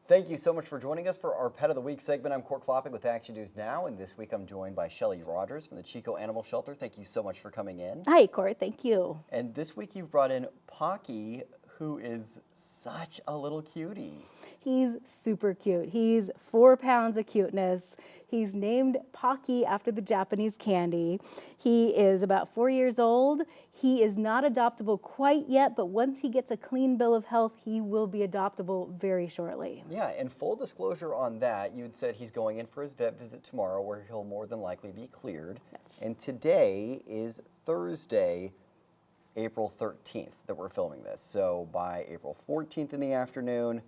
Thank you so much for joining us for our Pet of the Week segment. I'm Court Klopping with Action News Now, and this week I'm joined by Shelly Rogers from the Chico Animal Shelter. Thank you so much for coming in. Hi, Court. Thank you. And this week you've brought in Pocky, who is such a little cutie. He's super cute. He's 4 pounds of cuteness. He's named Pocky after the Japanese candy. He is about 4 years old. He is not adoptable quite yet, but once he gets a clean bill of health, he will be adoptable very shortly. Yeah, and full disclosure on that, you had said he's going in for his vet visit tomorrow where he'll more than likely be cleared. Yes. And today is Thursday, April 13th that we're filming this. So by April 14th in the afternoon,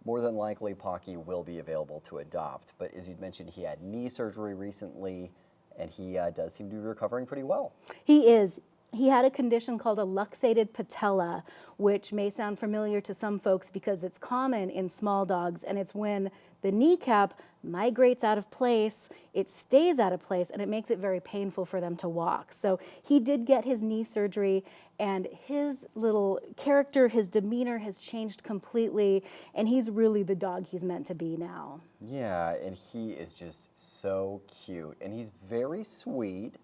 more than likely Pocky will be available to adopt. But as you'd mentioned, he had knee surgery recently, and he does seem to be recovering pretty well. He is. He had a condition called a luxated patella, which may sound familiar to some folks because it's common in small dogs, and it's when the kneecap migrates out of place, it stays out of place, and it makes it very painful for them to walk. So he did get his knee surgery, and his little character, his demeanor has changed completely, and he's really the dog he's meant to be now. Yeah, and he is just so cute, and he's very sweet.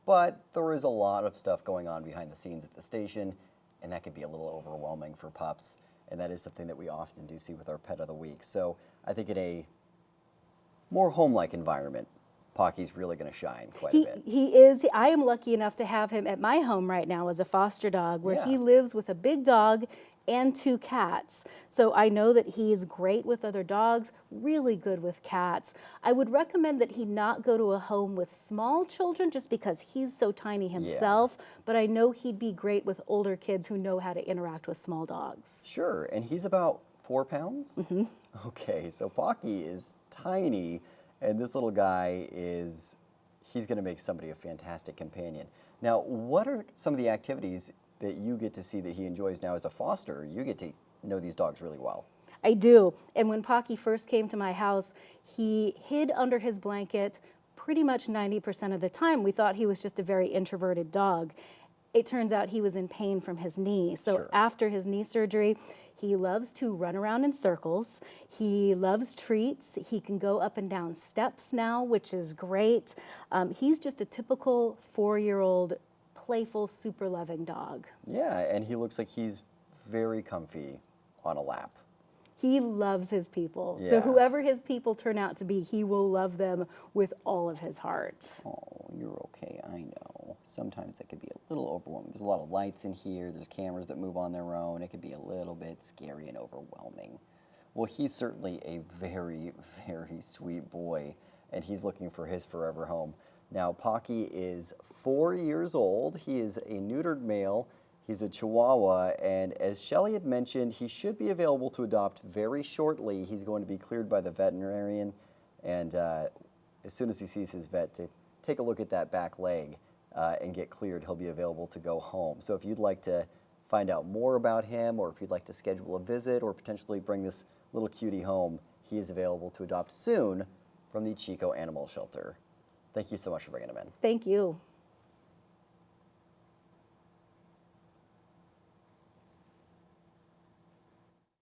But there is a lot of stuff going on behind the scenes at the station, and that can be a little overwhelming for pups. And that is something that we often do see with our Pet of the Week. So I think in a more home-like environment, Pocky's really going to shine quite a bit. He is. I am lucky enough to have him at my home right now as a foster dog, where he lives with a big dog and 2 cats. So I know that he's great with other dogs, really good with cats. I would recommend that he not go to a home with small children just because he's so tiny himself, but I know he'd be great with older kids who know how to interact with small dogs. Sure, and he's about 4 pounds? Mm-hmm. Okay, so Pocky is tiny, and this little guy he's gonna make somebody a fantastic companion. Now, what are some of the activities that you get to see that he enjoys now as a foster? You get to know these dogs really well. I do. And when Pocky first came to my house, he hid under his blanket pretty much 90% of the time. We thought he was just a very introverted dog. It turns out he was in pain from his knee. So after his knee surgery, he loves to run around in circles. He loves treats. He can go up and down steps now, which is great. He's just a typical 4-year-old playful, super loving dog. Yeah, and he looks like he's very comfy on a lap. He loves his people. Yeah. So whoever his people turn out to be, he will love them with all of his heart. Oh, you're okay, I know. Sometimes that could be a little overwhelming. There's a lot of lights in here, there's cameras that move on their own. It could be a little bit scary and overwhelming. Well, he's certainly a very, very sweet boy, and he's looking for his forever home. Now, Pocky is 4 years old. He is a neutered male. He's a Chihuahua, and as Shelly had mentioned, he should be available to adopt very shortly. He's going to be cleared by the veterinarian, and as soon as he sees his vet to take a look at that back leg and get cleared, he'll be available to go home. So if you'd like to find out more about him, or if you'd like to schedule a visit or potentially bring this little cutie home, he is available to adopt soon from the Chico Animal Shelter. Thank you so much for bringing him in. Thank you.